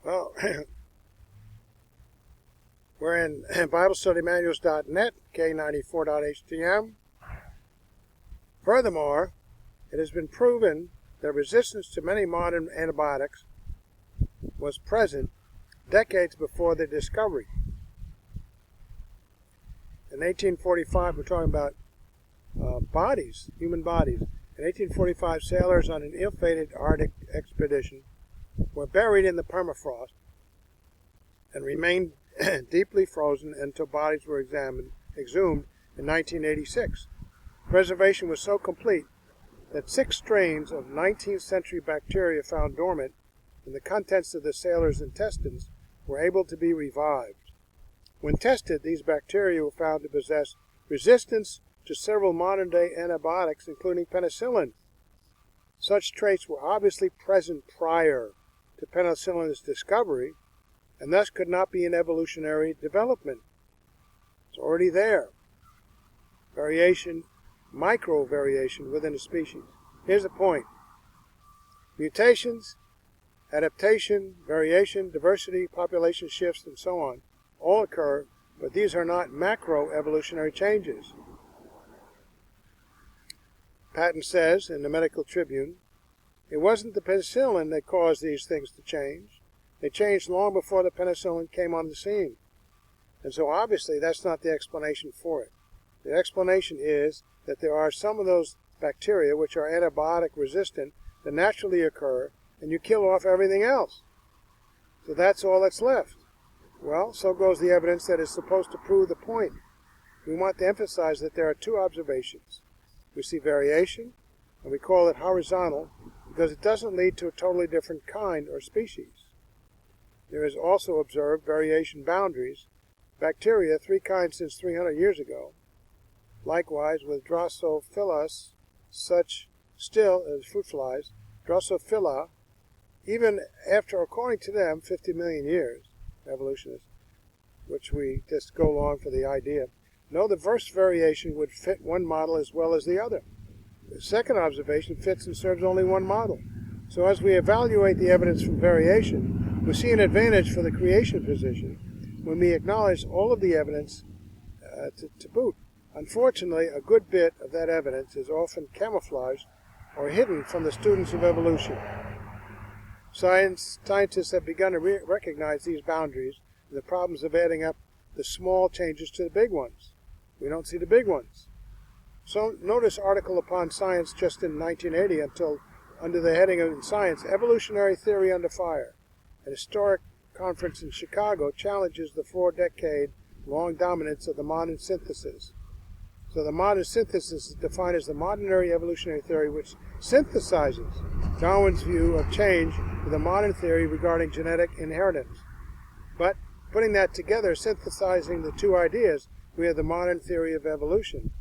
Well, we're in BibleStudyManuals.net, K94.htm. Furthermore, it has been proven that resistance to many modern antibiotics was present decades before their discovery. In 1845, we're talking about bodies, human bodies. In 1845, sailors on an ill-fated Arctic expedition were buried in the permafrost and remained deeply frozen until bodies were exhumed in 1986. Preservation was so complete that 6 strains of 19th century bacteria found dormant in the contents of the sailors' intestines were able to be revived. When tested, these bacteria were found to possess resistance to several modern-day antibiotics, including penicillin. Such traits were obviously present prior to penicillin's discovery, and thus could not be an evolutionary development. It's already there. Variation, micro-variation within a species. Here's the point. Mutations, adaptation, variation, diversity, population shifts, and so on all occur, but these are not macroevolutionary changes. Patton says in the Medical Tribune, it wasn't the penicillin that caused these things to change. They changed long before the penicillin came on the scene. And so obviously that's not the explanation for it. The explanation is that there are some of those bacteria which are antibiotic resistant that naturally occur, and you kill off everything else. So that's all that's left. Well, so goes the evidence that is supposed to prove the point. We want to emphasize that there are 2 observations. We see variation, and we call it horizontal because it doesn't lead to a totally different kind or species. There is also observed variation boundaries, bacteria, 3 kinds since 300 years ago. Likewise with Drosophila, such still as fruit flies, Drosophila, even after, according to them, 50 million years, evolutionists, which we just go along for the idea, no diverse variation would fit one model as well as the other. The second observation fits and serves only one model. So as we evaluate the evidence from variation, we see an advantage for the creation position when we acknowledge all of the evidence to boot. Unfortunately, a good bit of that evidence is often camouflaged or hidden from the students of evolution. Scientists have begun to recognize these boundaries and the problems of adding up the small changes to the big ones. We don't see the big ones. So notice article upon science just in 1980 until under the heading of Science, Evolutionary Theory Under Fire. An historic conference in Chicago challenges the 4-decade-long dominance of the modern synthesis. So the modern synthesis is defined as the modern evolutionary theory which synthesizes Darwin's view of change with a modern theory regarding genetic inheritance. But putting that together, synthesizing the 2 ideas, we have the modern theory of evolution.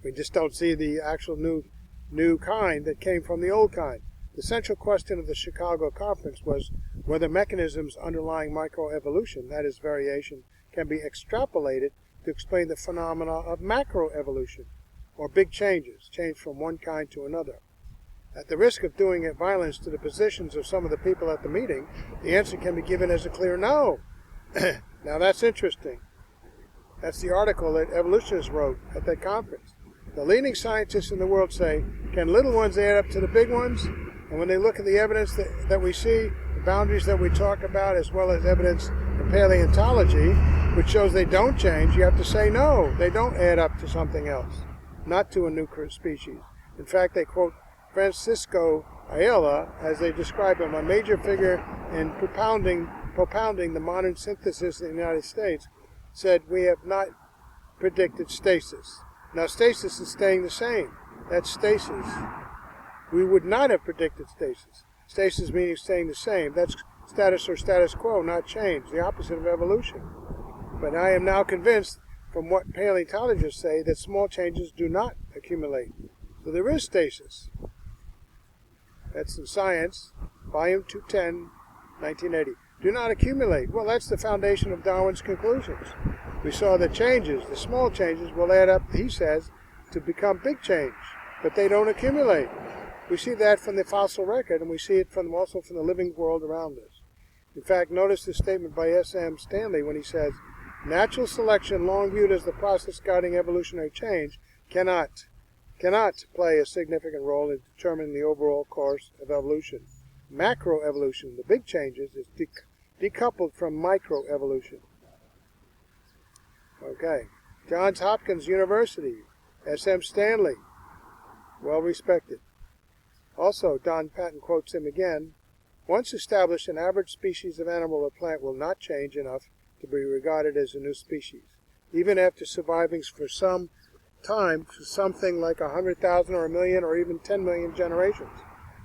We just don't see the actual new kind that came from the old kind. The central question of the Chicago conference was whether mechanisms underlying microevolution, that is variation, can be extrapolated to explain the phenomena of macroevolution, or big changes, change from one kind to another. At the risk of doing it violence to the positions of some of the people at the meeting, the answer can be given as a clear no. Now that's interesting. That's the article that evolutionists wrote at that conference. The leading scientists in the world say, can little ones add up to the big ones? And when they look at the evidence that we see, the boundaries that we talk about, as well as evidence in paleontology, which shows they don't change, you have to say no, they don't add up to something else, not to a new species. In fact, they quote Francisco Ayala, as they describe him, a major figure in propounding the modern synthesis in the United States, said, we have not predicted stasis. Now, stasis is staying the same. That's stasis. We would not have predicted stasis. Stasis meaning staying the same. That's status or status quo, not change, the opposite of evolution. But I am now convinced from what paleontologists say that small changes do not accumulate. So there is stasis. That's in Science, Volume 210, 1980. Do not accumulate. Well, that's the foundation of Darwin's conclusions. We saw that changes, the small changes, will add up, he says, to become big change. But they don't accumulate. We see that from the fossil record, and we see it also from the living world around us. In fact, notice the statement by S.M. Stanley when he says, natural selection, long viewed as the process guiding evolutionary change, cannot play a significant role in determining the overall course of evolution. Macroevolution, the big changes, is decoupled from microevolution. Okay. Johns Hopkins University, S.M. Stanley, well respected. Also, Don Patton quotes him again, once established, an average species of animal or plant will not change enough to be regarded as a new species, even after surviving for some time, for something like 100,000 or 1,000,000 or even 10 million generations.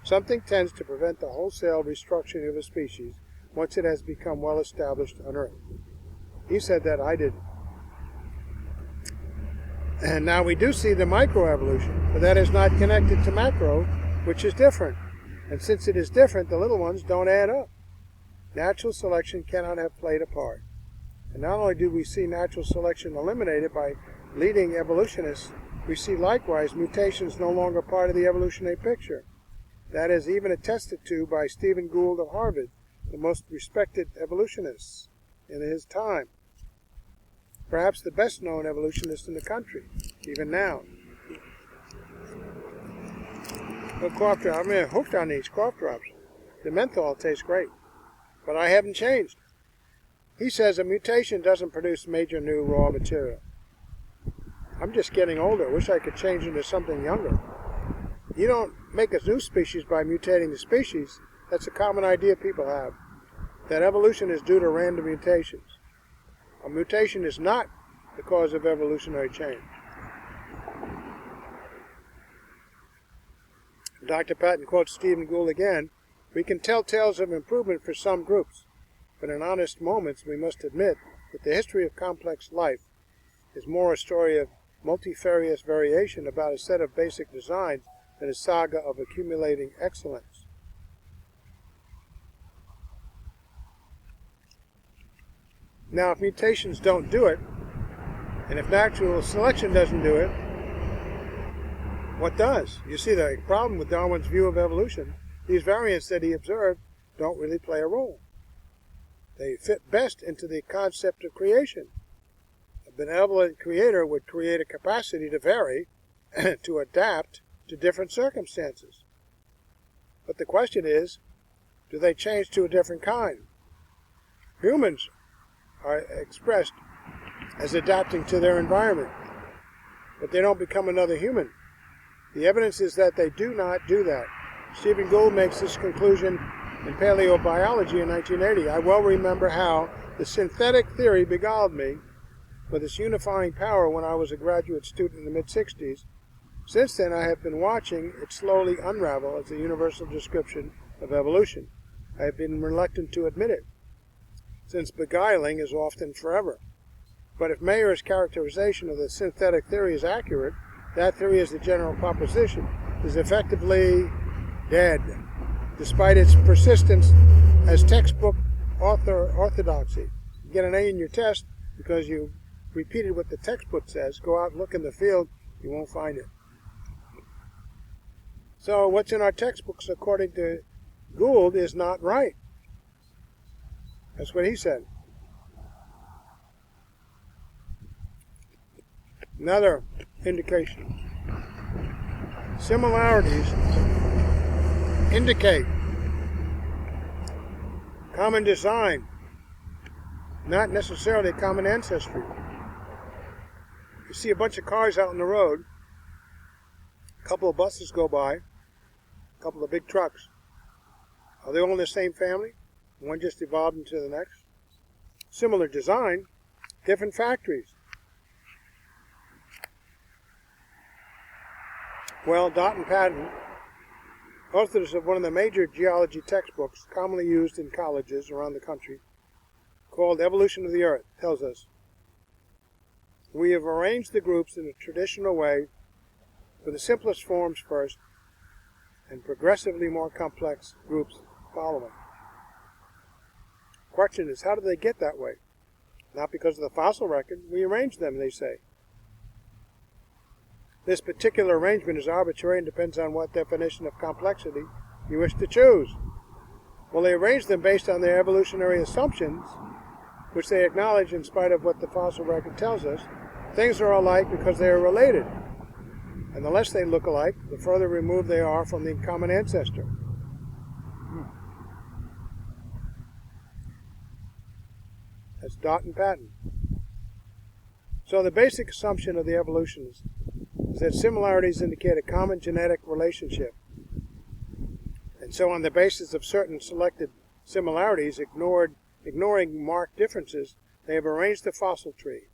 Something tends to prevent the wholesale restructuring of a species once it has become well established on Earth. He said that, I didn't. And now we do see the microevolution, but that is not connected to macro, which is different. And since it is different, the little ones don't add up. Natural selection cannot have played a part. And not only do we see natural selection eliminated by leading evolutionists, we see likewise mutations no longer part of the evolutionary picture. That is even attested to by Stephen Gould of Harvard, the most respected evolutionist in his time. Perhaps the best known evolutionist in the country, even now. But cough drop, I'm hooked on these cough drops. The menthol tastes great, but I haven't changed. He says a mutation doesn't produce major new raw material. I'm just getting older. Wish I could change into something younger. You don't make a new species by mutating the species. That's a common idea people have, that evolution is due to random mutations. A mutation is not the cause of evolutionary change. Dr. Patton quotes Stephen Gould again, we can tell tales of improvement for some groups, but in honest moments we must admit that the history of complex life is more a story of multifarious variation about a set of basic designs than a saga of accumulating excellence. Now, if mutations don't do it, and if natural selection doesn't do it, what does? You see, the problem with Darwin's view of evolution, these variants that he observed don't really play a role. They fit best into the concept of creation. A benevolent creator would create a capacity to vary, to adapt to different circumstances. But the question is, do they change to a different kind? Humans are expressed as adapting to their environment, but they don't become another human. The evidence is that they do not do that. Stephen Gould makes this conclusion in Paleobiology in 1980. I well remember how the synthetic theory beguiled me with its unifying power when I was a graduate student in the mid-60s. Since then, I have been watching it slowly unravel as a universal description of evolution. I have been reluctant to admit it, since beguiling is often forever. But if Mayer's characterization of the synthetic theory is accurate, that theory as the general proposition is effectively dead, despite its persistence as textbook orthodoxy. You get an A in your test because you repeated what the textbook says. Go out and look in the field, you won't find it. So what's in our textbooks, according to Gould, is not right. That's what he said. Another indication. Similarities indicate common design, not necessarily common ancestry. You see a bunch of cars out on the road, a couple of buses go by, a couple of big trucks. Are they all in the same family? One just evolved into the next? Similar design, different factories. Well, Dott and Patton, authors of one of the major geology textbooks commonly used in colleges around the country, called Evolution of the Earth, tells us, we have arranged the groups in a traditional way, for the simplest forms first, and progressively more complex groups following. The question is, how do they get that way? Not because of the fossil record. We arranged them, they say. This particular arrangement is arbitrary and depends on what definition of complexity you wish to choose. Well, they arranged them based on their evolutionary assumptions, which they acknowledge in spite of what the fossil record tells us. Things are alike because they are related. And the less they look alike, the further removed they are from the common ancestor. That's Dot and Patton. So the basic assumption of the evolutionists is that similarities indicate a common genetic relationship. And so on the basis of certain selected similarities, ignoring marked differences, they have arranged the fossil tree.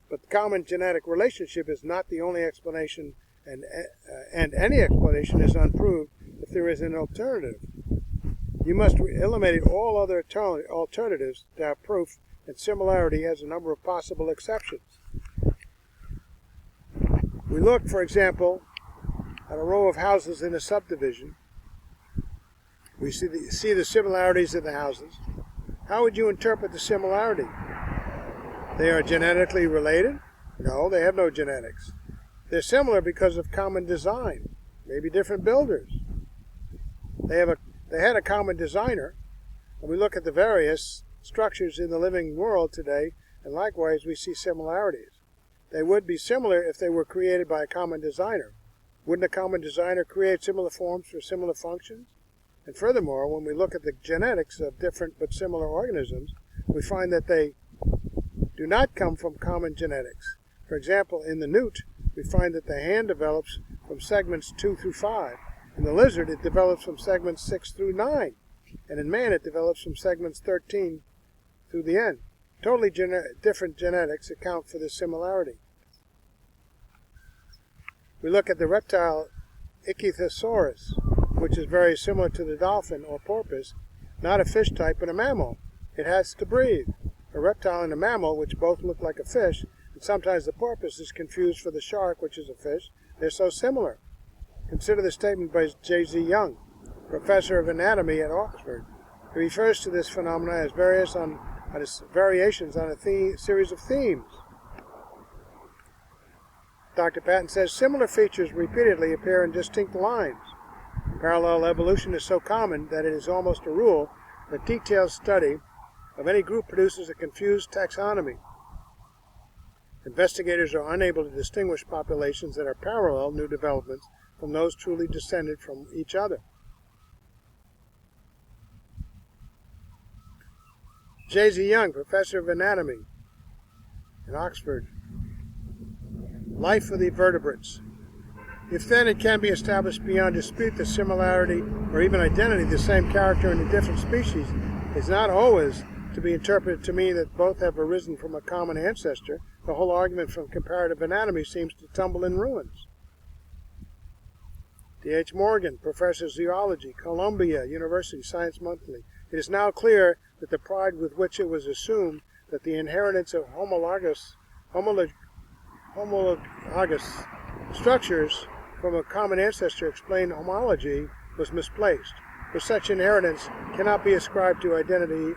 But the common genetic relationship is not the only explanation, and any explanation is unproved if there is an alternative. You must eliminate all other alternatives to have proof, and similarity has a number of possible exceptions. We look, for example, at a row of houses in a subdivision. We see the similarities in the houses. How would you interpret the similarity? They are genetically related? No, they have no genetics. They're similar because of common design, maybe different builders. They had a common designer, and we look at the various structures in the living world today, and likewise we see similarities. They would be similar if they were created by a common designer. Wouldn't a common designer create similar forms for similar functions? And furthermore, when we look at the genetics of different but similar organisms, we find that they do not come from common genetics. For example, in the newt, we find that the hand develops from segments 2 through 5. In the lizard, it develops from segments 6 through 9. And in man, it develops from segments 13 through the end. Totally different genetics account for this similarity. We look at the reptile Ichthyosaurus, which is very similar to the dolphin or porpoise, not a fish type but a mammal. It has to breathe. A reptile and a mammal, which both look like a fish, and sometimes the porpoise is confused for the shark, which is a fish. They're so similar. Consider the statement by J.Z. Young, professor of anatomy at Oxford. He refers to this phenomenon as variations on a series of themes. Dr. Patton says similar features repeatedly appear in distinct lines. Parallel evolution is so common that it is almost a rule that detailed study of any group produces a confused taxonomy. Investigators are unable to distinguish populations that are parallel new developments from those truly descended from each other. J.Z. Young, professor of anatomy in Oxford. Life of the vertebrates. If then it can be established beyond dispute the similarity or even identity of the same character in a different species is not always to be interpreted to mean that both have arisen from a common ancestor, the whole argument from comparative anatomy seems to tumble in ruins. D.H. Morgan, professor of zoology, Columbia University Science Monthly. It is now clear that the pride with which it was assumed that the inheritance of homologous structures from a common ancestor explained homology was misplaced, for such inheritance cannot be ascribed to identity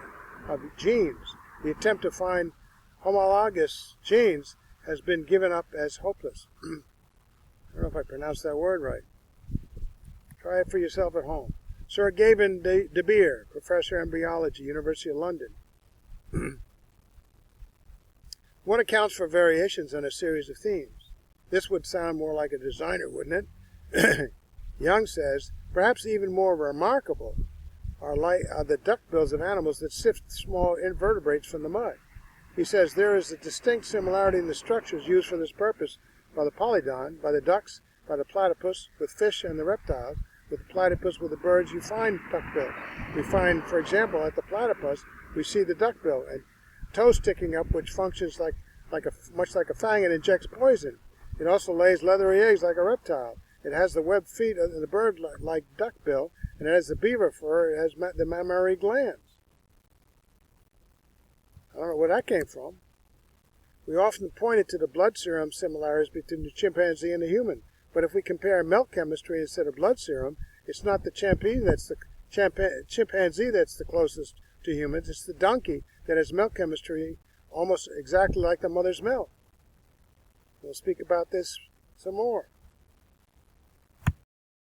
of genes. The attempt to find homologous genes has been given up as hopeless. I don't know if I pronounced that word right. Try it for yourself at home. Sergei Vin De Beer, professor of embryology, University of London. What accounts for variations on a series of themes? This would sound more like a designer, wouldn't it? Young says, perhaps even more remarkable are the duckbills of animals that sift small invertebrates from the mud. He says there is a distinct similarity in the structures used for this purpose by the polydon, by the ducks, by the platypus, with fish and the reptiles. With the platypus, with the birds, you find duckbill. We find, for example, at the platypus, we see the duckbill and toe sticking up, which functions much like a fang and injects poison. It also lays leathery eggs like a reptile. It has the webbed feet of the bird like duckbill, and it has the beaver fur. It has the mammary glands. I don't know where that came from. We often pointed to the blood serum similarities between the chimpanzee and the human. But if we compare milk chemistry instead of blood serum, it's not the chimpanzee that's the closest to humans. It's the donkey that has milk chemistry almost exactly like the mother's milk. We'll speak about this some more.